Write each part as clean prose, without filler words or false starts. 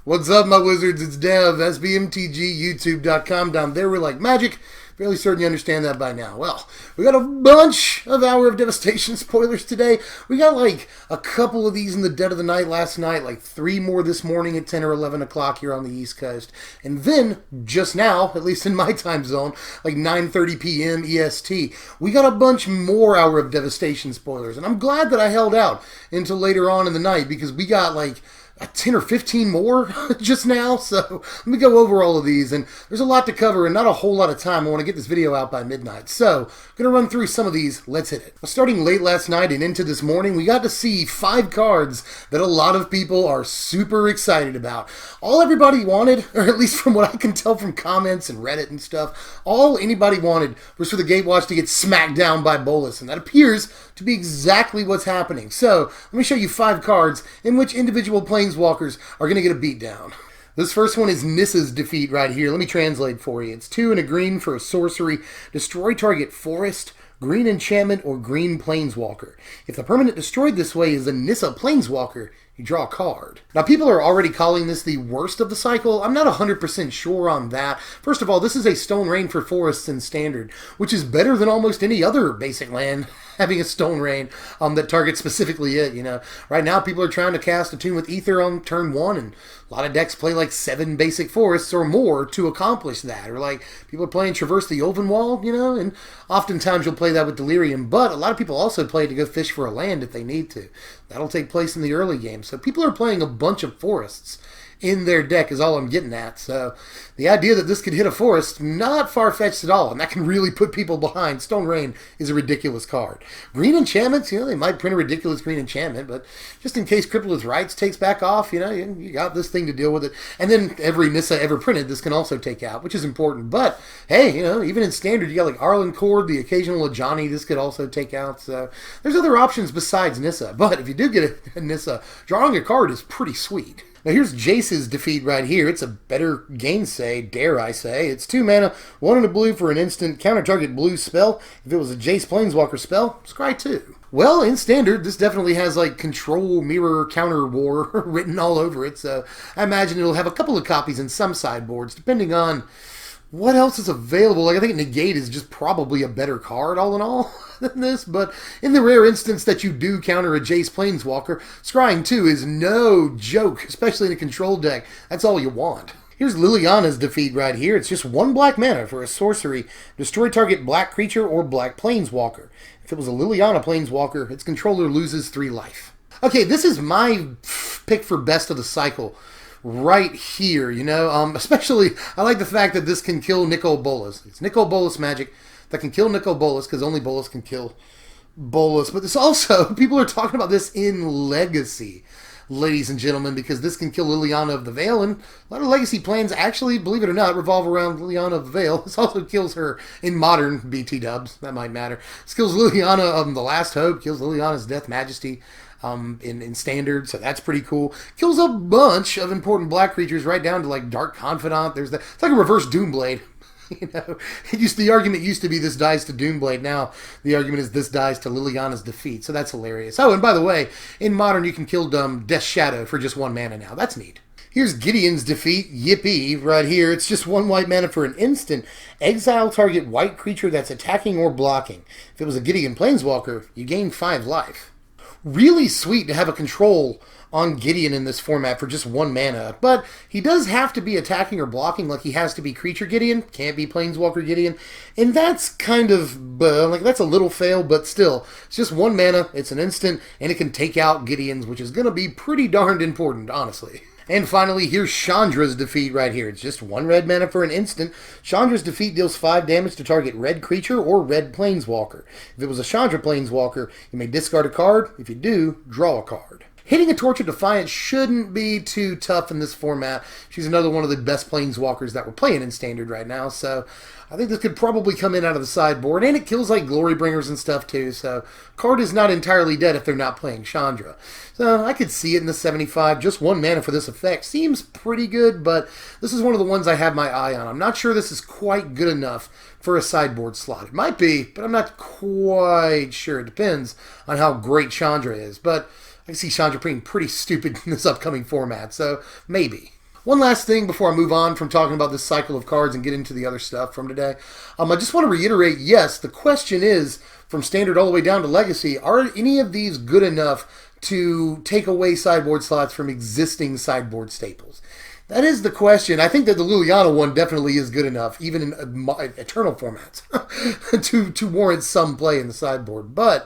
What's up, my wizards? It's Dev, SBMTG, down there we're like magic. Fairly certain you understand that by now. Well, we got a bunch of Hour of Devastation spoilers today. We got like a couple of these in the dead of the night last night, like 3 more this morning at 10 or 11 o'clock here on the East Coast. And then, just now, at least in my time zone, like 9:30 p.m. EST, we got a bunch more Hour of Devastation spoilers. And I'm glad that I held out until later on in the night because we got like 10 or 15 more just now, so let me go over all of these, and there's a lot to cover and not a whole lot of time. I want to get this video out by midnight, so I'm going to run through some of these. Let's hit it. Starting late last night and into this morning, we got to see 5 cards that a lot of people are super excited about. All everybody wanted, or at least from what I can tell from comments and Reddit and stuff, all anybody wanted was for the gatewatch to get smacked down by Bolas, and that appears to be exactly what's happening. So let me show you 5 cards in which individual planeswalkers are going to get a beat down. This first one is Nissa's defeat right here. Let me translate for you. It's 2 and a green for a sorcery. Destroy target forest, green enchantment, or green planeswalker. If the permanent destroyed this way is a Nissa planeswalker, you draw a card. Now, people are already calling this the worst of the cycle. I'm not 100% sure on that. First of all, this is a Stone Rain for forests in Standard, which is better than almost any other basic land having a Stone Rain that targets specifically it, you know. Right now, people are trying to cast Attune with Ether on turn 1, and a lot of decks play like 7 basic forests or more to accomplish that. Or like, people are playing Traverse the Elven Wall, you know, and oftentimes you'll play that with Delirium, but a lot of people also play to go fish for a land if they need to. That'll take place in the early game. So people are playing a bunch of forests in their deck is all I'm getting at. So the idea that this could hit a forest, not far-fetched at all, and that can really put people behind. Stone Rain is a ridiculous card. Green enchantments, you know, they might print a ridiculous green enchantment, but just in case Crippled Rights takes back off, you know, you got this thing to deal with it. And then every Nissa ever printed, this can also take out, which is important. But, hey, you know, even in Standard, you got like Arlen Cord, the occasional Ajani, this could also take out. So there's other options besides Nissa. But if you do get a Nissa, drawing a card is pretty sweet. Now here's Jace's defeat right here. It's a better gainsay, dare I say. It's 2 mana, 1 and a blue for an instant, counter target blue spell. If it was a Jace Planeswalker spell, scry 2. Well, in Standard, this definitely has like Control, Mirror, Counter War written all over it, so I imagine it'll have a couple of copies in some sideboards, depending on what else is available. Like, I think Negate is just probably a better card, all in all, than this. But in the rare instance that you do counter a Jace Planeswalker, scrying 2 is no joke, especially in a control deck. That's all you want. Here's Liliana's defeat right here. It's just 1 black mana for a sorcery. Destroy target black creature or black planeswalker. If it was a Liliana planeswalker, its controller loses 3 life. Okay, this is my pick for best of the cycle right here, you know, especially I like the fact that this can kill Nicol Bolas. It's Nicol Bolas magic that can kill Nicol Bolas because only Bolas can kill Bolas. But this also, people are talking about this in Legacy, ladies and gentlemen, because this can kill Liliana of the Veil, and a lot of Legacy plans actually, believe it or not, revolve around Liliana of the Veil. This also kills her in modern BT dubs. That might matter. This kills Liliana of the Last Hope, kills Liliana's Death Majesty in Standard, so that's pretty cool. Kills a bunch of important black creatures right down to like Dark Confidant. There's that. It's like a reverse Doomblade. You know, the argument used to be this dies to Doomblade. Now the argument is this dies to Liliana's defeat. So that's hilarious. Oh, and by the way, in Modern you can kill Death's Shadow for just 1 mana now. That's neat. Here's Gideon's defeat. Yippee, right here. It's just 1 white mana for an instant. Exile target white creature that's attacking or blocking. If it was a Gideon Planeswalker, you gain 5 life. Really sweet to have a control on Gideon in this format for just 1 mana, but he does have to be attacking or blocking, like he has to be creature Gideon, can't be Planeswalker Gideon, and that's kind of, like, that's a little fail, but still, it's just 1 mana, it's an instant, and it can take out Gideons, which is going to be pretty darned important, honestly. And finally, here's Chandra's defeat right here. It's just 1 red mana for an instant. Chandra's defeat deals 5 damage to target red creature or red planeswalker. If it was a Chandra planeswalker, you may discard a card. If you do, draw a card. Hitting a Torch of Defiance shouldn't be too tough in this format. She's another one of the best planeswalkers that we're playing in Standard right now, so I think this could probably come in out of the sideboard, and it kills like Glorybringers and stuff too, so card is not entirely dead if they're not playing Chandra. So I could see it in the 75. Just 1 mana for this effect seems pretty good, but this is one of the ones I have my eye on. I'm not sure this is quite good enough for a sideboard slot. It might be, but I'm not quite sure. It depends on how great Chandra is, but I can see Chandra being pretty stupid in this upcoming format, so maybe. one last thing before I move on from talking about this cycle of cards and get into the other stuff from today. I just want to reiterate, yes, the question is, from Standard all the way down to Legacy, are any of these good enough to take away sideboard slots from existing sideboard staples? That is the question. I think that the Liliana one definitely is good enough, even in Eternal formats, to warrant some play in the sideboard. But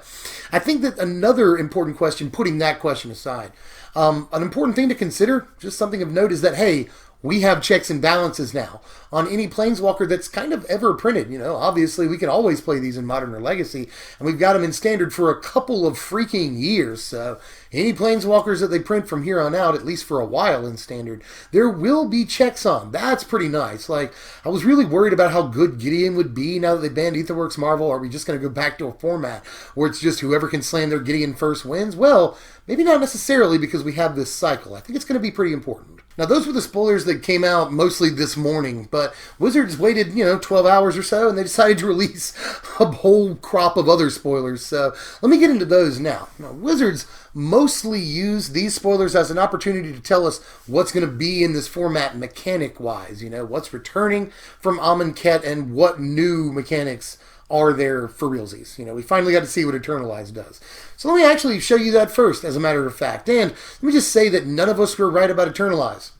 I think that another important question, putting that question aside, an important thing to consider, just something of note, is that, hey, we have checks and balances now on any Planeswalker that's kind of ever printed. Obviously we can always play these in Modern or Legacy, and we've got them in Standard for a couple of freaking years. So any Planeswalkers that they print from here on out, at least for a while in Standard, there will be checks on. That's pretty nice. Like, I was really worried about how good Gideon would be now that they banned Aetherworks Marvel. Are we just going to go back to a format where it's just whoever can slam their Gideon first wins? Well, maybe not necessarily, because we have this cycle. I think it's going to be pretty important. Now, those were the spoilers that came out mostly this morning, but Wizards waited, 12 hours or so, and they decided to release a whole crop of other spoilers. So let me get into those now. Now, Wizards mostly use these spoilers as an opportunity to tell us what's going to be in this format mechanic-wise, what's returning from Amonkhet and what new mechanics are there for realsies. We finally got to see what Eternalize does. So let me actually show you that first, as a matter of fact. And let me just say that none of us were right about Eternalize.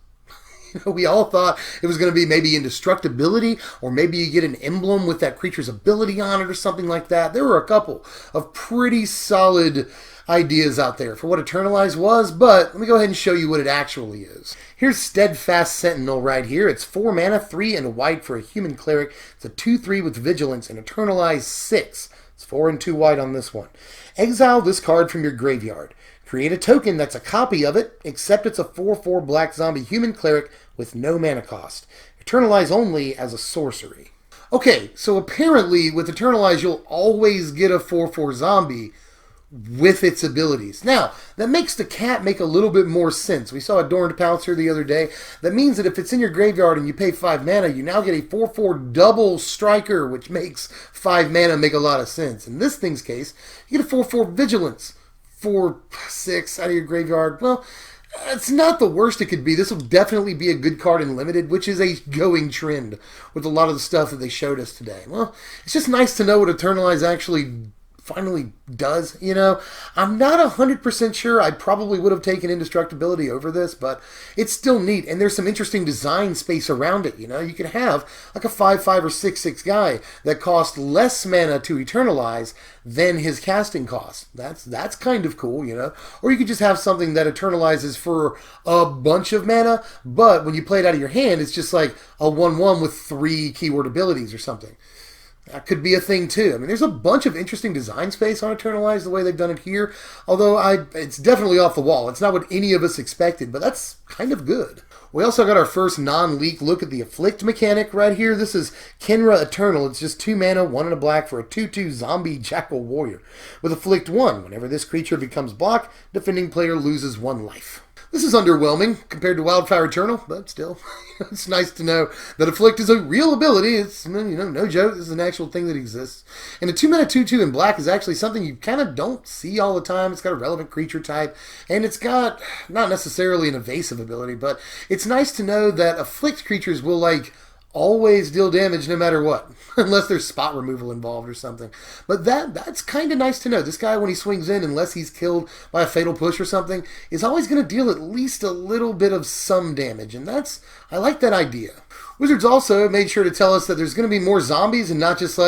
We all thought it was going to be maybe indestructibility, or maybe you get an emblem with that creature's ability on it or something like that. There were a couple of pretty solid ideas out there for what Eternalize was, but let me go ahead and show you what it actually is. Here's Steadfast Sentinel right here. It's 4 mana, 3 and a white for a human cleric. It's a 2/3 with vigilance, and Eternalize 6. It's 4 and 2 white on this one. Exile this card from your graveyard. Create a token that's a copy of it, except it's a 4/4 black zombie human cleric with no mana cost. Eternalize only as a sorcery. Okay, so apparently with Eternalize you'll always get a 4/4 zombie with its abilities. Now, that makes the cat make a little bit more sense. We saw Adorned Pouncer the other day. That means that if it's in your graveyard and you pay 5 mana, you now get a 4/4 double striker, which makes 5 mana make a lot of sense. In this thing's case, you get a 4/4 vigilance. 4/6 out of your graveyard. Well, it's not the worst it could be. This will definitely be a good card in Limited, which is a going trend with a lot of the stuff that they showed us today. Well, it's just nice to know what Eternalize actually finally does. I'm not 100% sure. I probably would have taken Indestructibility over this, but it's still neat, and there's some interesting design space around it. You could have like a 5/5 or 6/6 guy that costs less mana to Eternalize than his casting cost. That's kind of cool, Or you could just have something that Eternalizes for a bunch of mana, but when you play it out of your hand, it's just like a 1/1 with 3 keyword abilities or something. That could be a thing too. There's a bunch of interesting design space on Eternalize the way they've done it here. Although it's definitely off the wall. It's not what any of us expected, but that's kind of good. We also got our first non-leak look at the Afflict mechanic right here. This is Kenra Eternal. It's just 2 mana, 1 and a black for a 2/2 zombie jackal warrior. With Afflict 1, whenever this creature becomes blocked, defending player loses 1 life. This is underwhelming compared to Wildfire Eternal, but still, it's nice to know that Afflict is a real ability. It's, no joke. This is an actual thing that exists. And a 2 mana 2/2 in black is actually something you kind of don't see all the time. It's got a relevant creature type, and it's got not necessarily an evasive ability, but it's nice to know that Afflict creatures will, always deal damage no matter what, unless there's spot removal involved or something. But that's kind of nice to know. This guy, when he swings in, unless he's killed by a fatal push or something, is always going to deal at least a little bit of some damage, and I like that idea. Wizards also made sure to tell us that there's going to be more zombies, and not just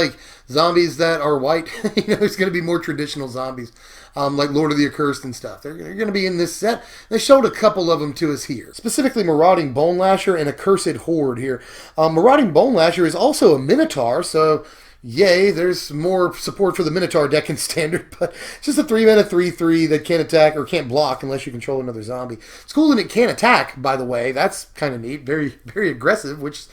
zombies that are white. There's going to be more traditional zombies, like Lord of the Accursed and stuff. They're going to be in this set. They showed a couple of them to us here. Specifically Marauding Bone Lasher and Accursed Horde here. Marauding Bone Lasher is also a Minotaur, so yay, there's more support for the Minotaur deck in Standard, but it's just a 3 mana 3/3 that can't attack or can't block unless you control another zombie. It's cool that it can't attack, by the way. That's kind of neat. Very, very aggressive, which,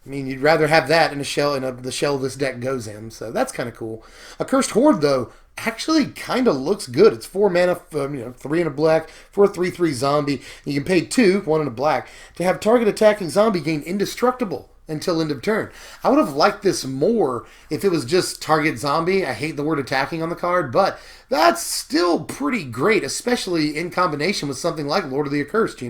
you'd rather have that in the shell this deck goes in, so that's kind of cool. Accursed Horde, though, actually kind of looks good. It's 4 mana, 3 and a black for a 3/3 zombie. You can pay 2, 1 and a black, to have target attacking zombie gain indestructible until end of turn. I would have liked this more if it was just target zombie. I hate the word attacking on the card, but that's still pretty great, especially in combination with something like Lord of the Accursed,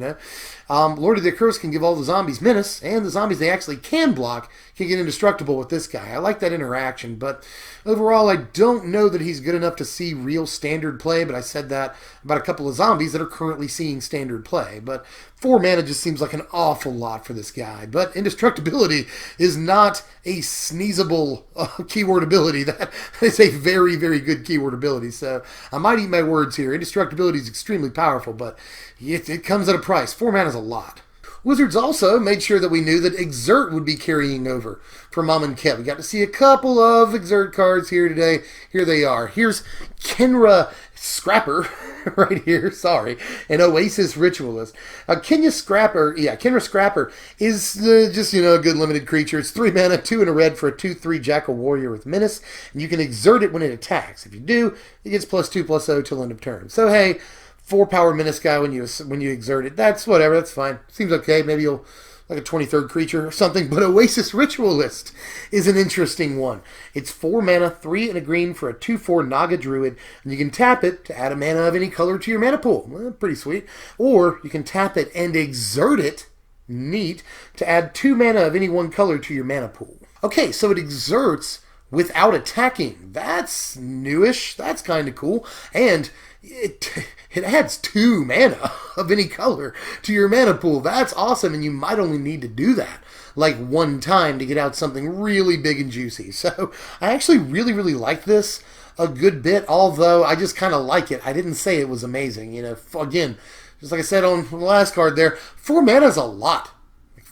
Lord of the Curse can give all the zombies menace, and the zombies they actually can block can get indestructible with this guy. I like that interaction, but overall I don't know that he's good enough to see real standard play, but I said that about a couple of zombies that are currently seeing standard play. But 4 mana just seems like an awful lot for this guy. But indestructibility is not a sneezable keyword ability. That is a very, very good keyword ability. So I might eat my words here. Indestructibility is extremely powerful, but it comes at a price. 4 mana is a lot. Wizards also made sure that we knew that Exert would be carrying over from Mtg. We got to see a couple of Exert cards here today. Here they are. Here's Kenra Scrapper right here, sorry, an Oasis Ritualist. Kenra Scrapper is just, a good limited creature. It's 3 mana, 2 and a red for a 2/3 Jackal Warrior with Menace, and you can exert it when it attacks. If you do, it gets +2/+0 till end of turn. So hey, 4 power Menace guy when you exert it. That's whatever, that's fine. Seems okay. Maybe you'll like a 23rd creature or something. But Oasis Ritualist is an interesting one. It's 4 mana, 3 and a green for a 2/4 Naga Druid, and you can tap it to add a mana of any color to your mana pool. Well, pretty sweet. Or you can tap it and exert it, neat, to add 2 mana of any one color to your mana pool. Okay, so it exerts without attacking. That's newish. That's kind of cool. And it adds 2 mana of any color to your mana pool. That's awesome, and you might only need to do that like one time to get out something really big and juicy. So I actually really, really like this a good bit, although I just kind of like it. I didn't say it was amazing. Again, just like I said on the last card there, 4 mana is a lot.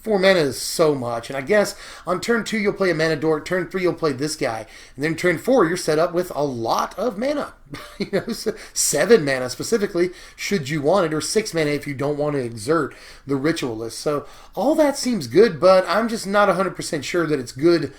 4 mana is so much, and I guess on turn 2 you'll play a mana dork, turn 3 you'll play this guy, and then turn 4 you're set up with a lot of mana. 7 mana specifically, should you want it, or 6 mana if you don't want to exert the Ritualist. So all that seems good, but I'm just not 100% sure that it's good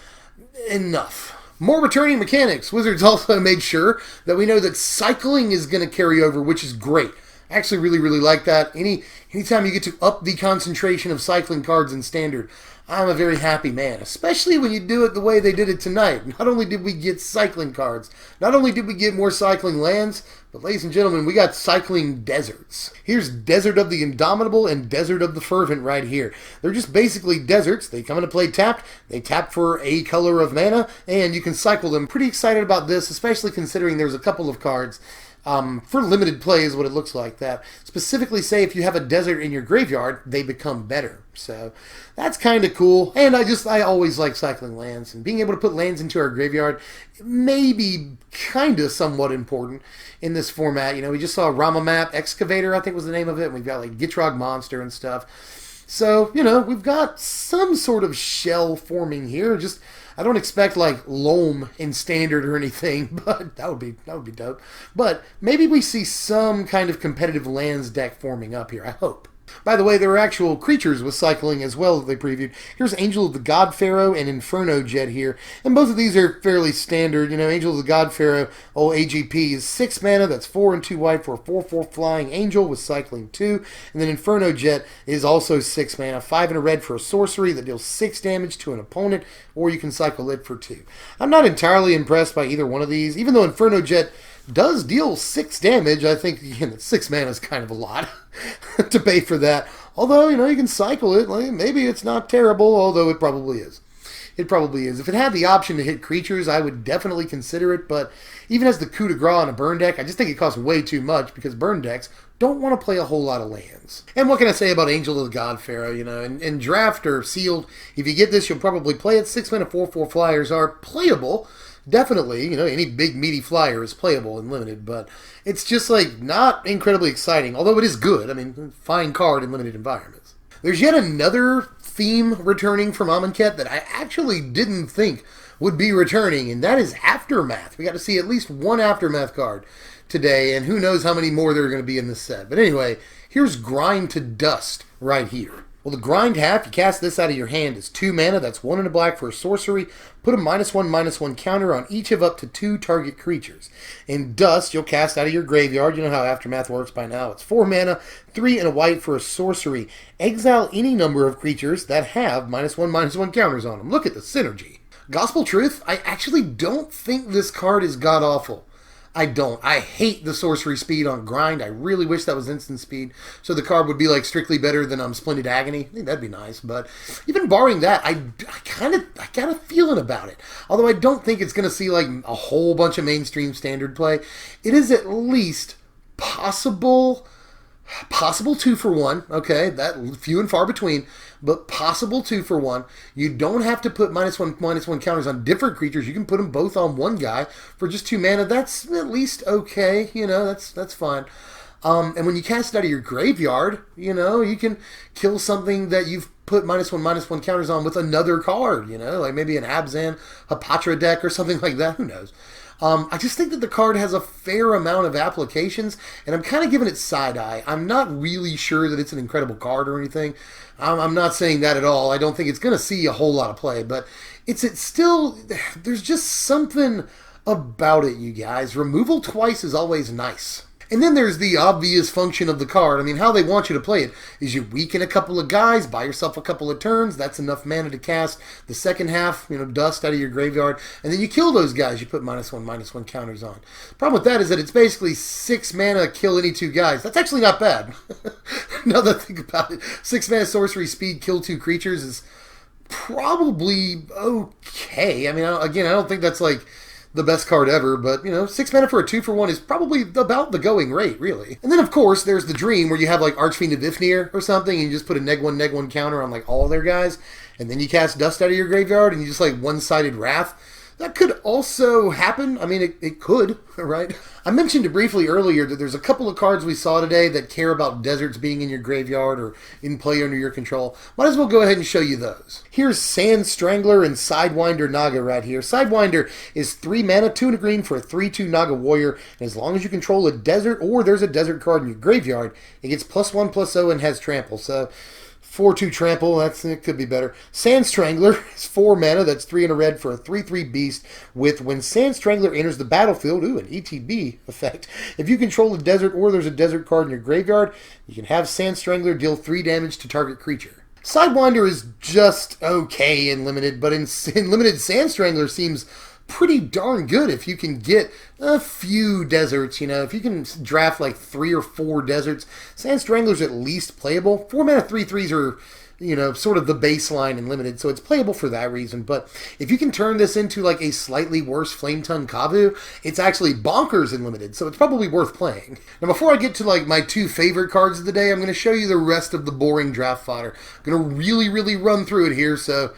enough. More returning mechanics. Wizards also made sure that we know that cycling is going to carry over, which is great. I actually really, really like that. Anytime you get to up the concentration of cycling cards in Standard, I'm a very happy man, especially when you do it the way they did it tonight. Not only did we get cycling cards, not only did we get more cycling lands, but ladies and gentlemen, we got cycling deserts. Here's Desert of the Indomitable and Desert of the Fervent right here. They're just basically deserts. They come into play tapped, they tap for a color of mana, and you can cycle them. Pretty excited about this, especially considering there's a couple of cards for limited play is what it looks like, that specifically say if you have a desert in your graveyard, they become better. So that's kind of cool. And I always like cycling lands, and being able to put lands into our graveyard may be kind of somewhat important in this format. We just saw Rama Map Excavator, I think was the name of it, and we've got like Gitrog Monster and stuff. So, we've got some sort of shell forming here. Just I don't expect like Loam in Standard or anything, but that would be dope. But maybe we see some kind of competitive lands deck forming up here, I hope. By the way, there are actual creatures with cycling as well that they previewed. Here's Angel of the God Pharaoh and Inferno Jet here. And both of these are fairly standard. Angel of the God Pharaoh, AGP, is 6 mana. That's 4 and 2 white for a 4/4 flying angel with cycling 2. And then Inferno Jet is also 6 mana, 5 and a red for a sorcery that deals 6 damage to an opponent, or you can cycle it for 2. I'm not entirely impressed by either one of these, even though Inferno Jet does deal 6 damage. I think, again, 6 mana is kind of a lot to pay for that. Although, you can cycle it. Maybe it's not terrible, although it probably is. It probably is. If it had the option to hit creatures, I would definitely consider it, but even as the coup de grace on a burn deck, I just think it costs way too much because burn decks don't want to play a whole lot of lands. And what can I say about Angel of the God Pharaoh? In draft or sealed, if you get this, you'll probably play it. 6 mana 4/4 flyers are playable. Definitely, any big meaty flyer is playable and limited, but it's just not incredibly exciting, although it is good. Fine card in limited environments. There's yet another theme returning from Amonkhet that I actually didn't think would be returning, and that is Aftermath. We got to see at least one Aftermath card today, and who knows how many more there are going to be in this set. But anyway, here's Grind to Dust right here. Well, the grind half, you cast this out of your hand, is 2 mana. That's 1 and a black for a sorcery. Put a -1/-1 counter on each of up to 2 target creatures. In Dust, you'll cast out of your graveyard. You know how Aftermath works by now. It's 4 mana, 3 and a white for a sorcery. Exile any number of creatures that have -1/-1 counters on them. Look at the synergy. Gospel Truth, I actually don't think this card is god-awful. I don't. I hate the sorcery speed on grind. I really wish that was instant speed, so the card would be like strictly better than Splendid Agony. I think that'd be nice. But even barring that, I got a feeling about it. Although I don't think it's going to see like a whole bunch of mainstream standard play. It is at least possible 2-for-1, okay, that few and far between, but possible 2-for-1. You don't have to put -1/-1 counters on different creatures. You can put them both on one guy for just 2 mana. That's at least okay, you know, that's fine. And when you cast it out of your graveyard, you know, you can kill something that you've put -1/-1 counters on with another card, you know, like maybe an Abzan, Hapatra deck or something like that, who knows. I just think that the card has a fair amount of applications, and I'm kind of giving it side eye. I'm not really sure that it's an incredible card or anything. I'm not saying that at all. I don't think it's going to see a whole lot of play, but it's still, there's just something about it, you guys. Removal twice is always nice. And then there's the obvious function of the card. I mean, how they want you to play it is you weaken a couple of guys, buy yourself a couple of turns. That's enough mana to cast the second half, you know, dust out of your graveyard. And then you kill those guys. You put -1/-1 counters on. The problem with that is that it's basically 6 mana, kill any 2 guys. That's actually not bad. Now that I think about it, 6 mana sorcery speed, kill 2 creatures is probably okay. I mean, again, I don't think that's like the best card ever, but, you know, 6 mana for a 2-for-1 is probably about the going rate, really. And then, of course, there's the dream where you have, like, Archfiend of Ifnir or something, and you just put a -1/-1 counter on, like, all their guys, and then you cast Dust out of your graveyard, and you just, like, one-sided Wrath. That could also happen. I mean, it could, right? I mentioned it briefly earlier that there's a couple of cards we saw today that care about deserts being in your graveyard or in play under your control. Might as well go ahead and show you those. Here's Sand Strangler and Sidewinder Naga right here. Sidewinder is 3 mana, 2 and a green for a 3/2 Naga Warrior, and as long as you control a desert or there's a desert card in your graveyard, it gets +1/+0 and has trample. So 4/2 trample, it could be better. Sand Strangler is 4 mana, that's 3 and a red for a 3/3 beast with when Sand Strangler enters the battlefield, an ETB effect. If you control a desert or there's a desert card in your graveyard, you can have Sand Strangler deal 3 damage to target creature. Sidewinder is just okay in Limited, but in Limited, Sand Strangler seems pretty darn good if you can get a few deserts, you know. If you can draft like 3 or 4 deserts, Sand Strangler's at least playable. 4 mana 3/3s are, you know, sort of the baseline in Limited, so it's playable for that reason. But if you can turn this into like a slightly worse Flame Tongue Kavu, it's actually bonkers in Limited, so it's probably worth playing. Now, before I get to like my 2 favorite cards of the day, I'm going to show you the rest of the boring draft fodder. I'm going to really run through it here, so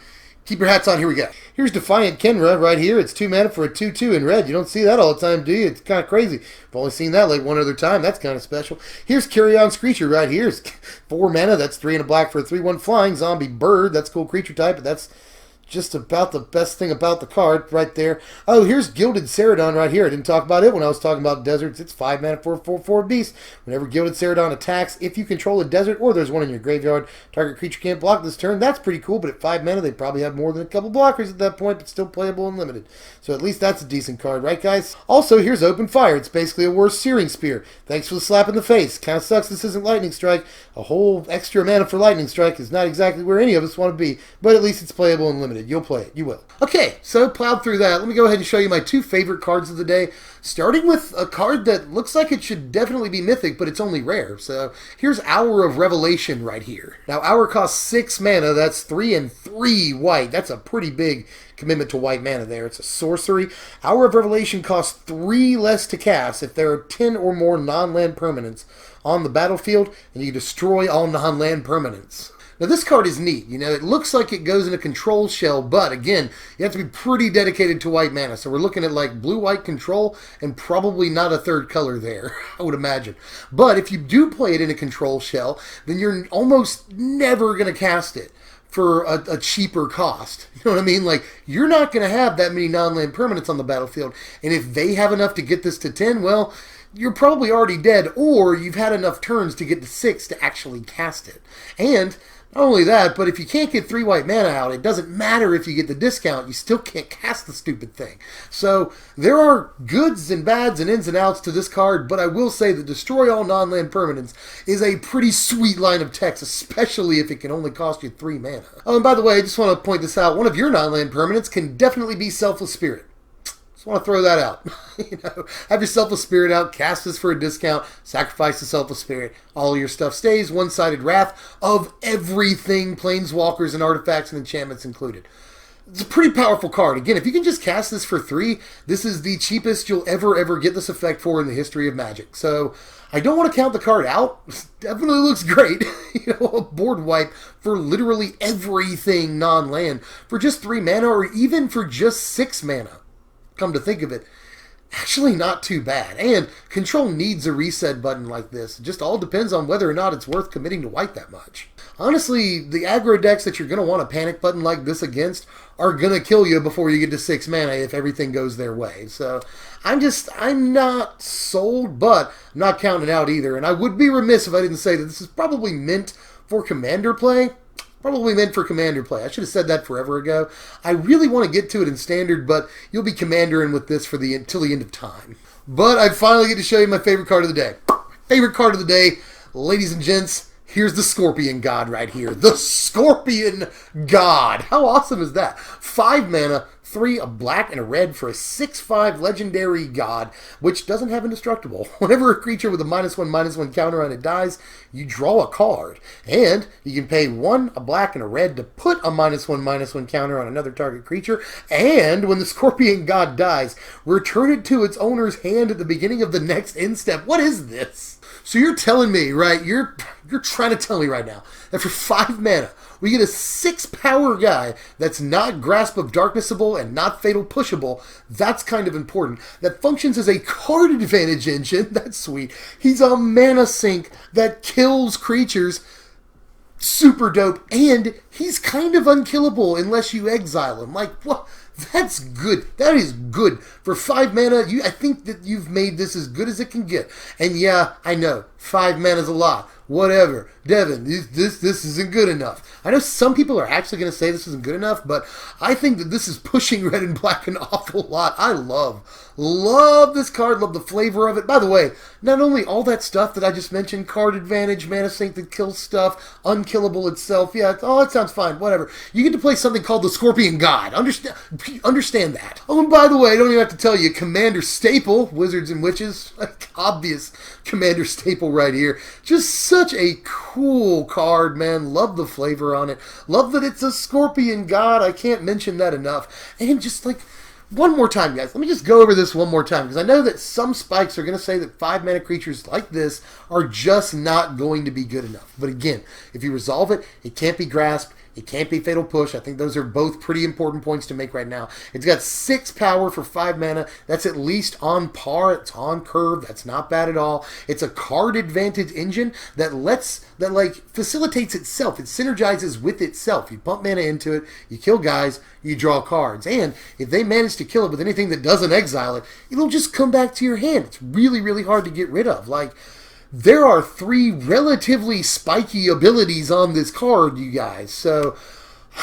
keep your hats on. Here we go. Here's Defiant Kenra right here. It's 2 mana for a 2/2 in red. You don't see that all the time, do you? It's kind of crazy. I've only seen that like one other time. That's kind of special. Here's Carrion Screecher right here. It's 4 mana. That's 3 and a black for a 3/1 flying zombie bird. That's cool creature type, but that's just about the best thing about the card right there. Oh, here's Gilded Ceradon right here. I didn't talk about it when I was talking about deserts. It's 5 mana for a 4/4 beast. Whenever Gilded Ceradon attacks, if you control a desert or there's one in your graveyard, target creature can't block this turn. That's pretty cool, but at 5 mana, they probably have more than a couple blockers at that point, but still playable and limited. So at least that's a decent card, right, guys? Also, here's Open Fire. It's basically a worse Searing Spear. Thanks for the slap in the face. Kind of sucks this isn't Lightning Strike. A whole extra mana for Lightning Strike is not exactly where any of us want to be, but at least it's playable and limited. You'll play it. You will. Okay, so plowed through that. Let me go ahead and show you my 2 favorite cards of the day, starting with a card that looks like it should definitely be mythic, but it's only rare. So here's Hour of Revelation right here. Now, Hour costs 6 mana. That's 3 and 3 white. That's a pretty big commitment to white mana there. It's a sorcery. Hour of Revelation costs 3 less to cast if there are 10 or more non-land permanents on the battlefield, and you destroy all non-land permanents. Now, this card is neat. You know, it looks like it goes in a control shell, but again, you have to be pretty dedicated to white mana. So we're looking at like blue-white control and probably not a third color there, I would imagine. But if you do play it in a control shell, then you're almost never going to cast it for a cheaper cost. You know what I mean? Like, you're not going to have that many non-land permanents on the battlefield. And if they have enough to get this to 10, well, you're probably already dead, or you've had enough turns to get to 6 to actually cast it. And not only that, but if you can't get 3 white mana out, it doesn't matter if you get the discount, you still can't cast the stupid thing. So there are goods and bads and ins and outs to this card, but I will say that Destroy All Non-Land Permanents is a pretty sweet line of text, especially if it can only cost you 3 mana. Oh, and by the way, I just want to point this out. One of your non-land permanents can definitely be Selfless Spirit. Just want to throw that out. Have your Selfless Spirit out, cast this for a discount, sacrifice the Selfless Spirit. All of your stuff stays. One-sided Wrath of everything, planeswalkers and artifacts and enchantments included. It's a pretty powerful card. Again, if you can just cast this for 3, this is the cheapest you'll ever get this effect for in the history of Magic. So I don't want to count the card out. It definitely looks great. A board wipe for literally everything non-land for just 3 mana or even for just 6 mana. Come to think of it, actually not too bad. And Control needs a reset button like this. It just all depends on whether or not it's worth committing to white that much. Honestly, the aggro decks that you're going to want a panic button like this against are going to kill you before you get to 6 mana if everything goes their way. So I'm not sold, but I'm not counting it out either. And I would be remiss if I didn't say that this is probably meant for Commander play. Probably meant for Commander play. I should have said that forever ago. I really want to get to it in Standard, but you'll be Commandering with this for until the end of time. But I finally get to show you my favorite card of the day. Favorite card of the day, ladies and gents, here's the Scorpion God right here. The Scorpion God. How awesome is that? 5 mana, 3, a black and a red for a 6/5 legendary god, which doesn't have indestructible. Whenever a creature with a -1/-1 counter on it dies, you draw a card. And you can pay 1, a black and a red to put a -1/-1 counter on another target creature. And when the Scorpion God dies, return it to its owner's hand at the beginning of the next end step. What is this? So you're telling me, right, you're trying to tell me right now that for 5 mana, we get a 6-power guy that's not Grasp of Darknessable and not Fatal Pushable. That's kind of important. That functions as a card advantage engine. That's sweet. He's a mana sink that kills creatures. Super dope. And he's kind of unkillable unless you exile him. Like, what? That's good. That is good. For 5 mana, I think that you've made this as good as it can get. And yeah, I know, 5 mana is a lot. Whatever. Devin, this isn't good enough. I know some people are actually going to say this isn't good enough, but I think that this is pushing red and black an awful lot. I love this card. Love the flavor of it. By the way, not only all that stuff that I just mentioned, card advantage, mana sink that kills stuff, unkillable itself. Yeah, oh, that sounds fine. Whatever. You get to play something called the Scorpion God. Understand that. Oh, and by the way, I don't even have to tell you, Commander staple, Wizards and Witches, like obvious Commander staple right here. Just such a cool card, man. Love the flavor on it. Love that it's a Scorpion God. I can't mention that enough. And just like, one more time, guys. Let me just go over this one more time, because I know that some spikes are going to say that 5 mana creatures like this are just not going to be good enough. But again, if you resolve it, it can't be grasped. It can't be Fatal Push. I think those are both pretty important points to make right now. It's got 6 power for 5 mana. That's at least on par. It's on curve. That's not bad at all. It's a card advantage engine that facilitates itself. It synergizes with itself. You pump mana into it, you kill guys, you draw cards. And if they manage to kill it with anything that doesn't exile it, it'll just come back to your hand. It's really, really hard to get rid of. Like, there are 3 relatively spiky abilities on this card, you guys. So,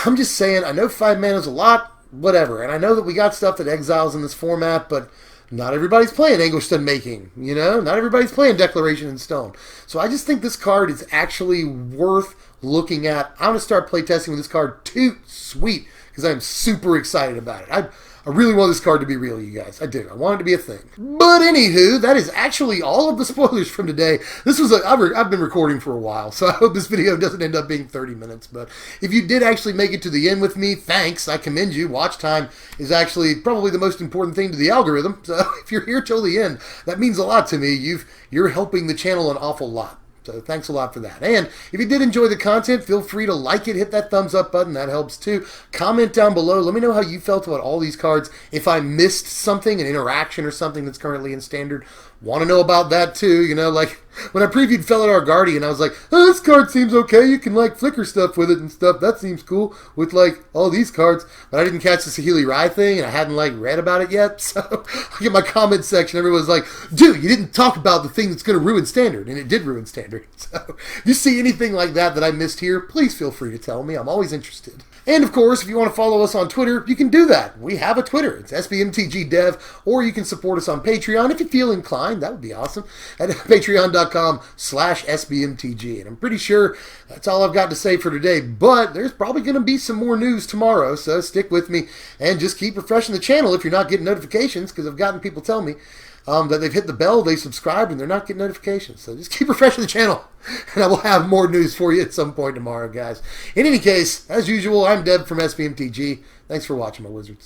I'm just saying, I know 5 mana is a lot, whatever. And I know that we got stuff that exiles in this format, but not everybody's playing Anguished Unmaking, you know? Not everybody's playing Declaration in Stone. So I just think this card is actually worth looking at. I'm going to start playtesting with this card too. Sweet, because I'm super excited about it. I really want this card to be real, you guys. I do. I want it to be a thing. But anywho, that is actually all of the spoilers from today. This was I've been recording for a while, so I hope this video doesn't end up being 30 minutes. But if you did actually make it to the end with me, thanks. I commend you. Watch time is actually probably the most important thing to the algorithm. So if you're here till the end, that means a lot to me. You're helping the channel an awful lot. So thanks a lot for that. And if you did enjoy the content, feel free to like it, hit that thumbs up button. That helps too. Comment down below. Let me know how you felt about all these cards. If I missed something, an interaction or something that's currently in Standard, want to know about that too. You know, like when I previewed Felidar Guardian, I was like, oh, this card seems okay. You can like flicker stuff with it and stuff. That seems cool with like all these cards. But I didn't catch the Saheeli Rai thing, and I hadn't like read about it yet. So I get my comment section. Everyone's like, dude, you didn't talk about the thing that's going to ruin Standard. And it did ruin Standard. So if you see anything like that I missed here, please feel free to tell me. I'm always interested. And of course, if you want to follow us on Twitter, you can do that. We have a Twitter. It's SBMTG Dev, or you can support us on Patreon if you feel inclined. mine, that would be awesome, at patreon.com/SBMTG. And I'm pretty sure that's all I've got to say for today, but there's probably going to be some more news tomorrow, so stick with me and just keep refreshing the channel if you're not getting notifications, because I've gotten people tell me that they've hit the bell, they subscribed, and they're not getting notifications. So just keep refreshing the channel, and I will have more news for you at some point tomorrow, guys. In any case, as usual, I'm Deb from SBMTG. Thanks for watching, my wizards.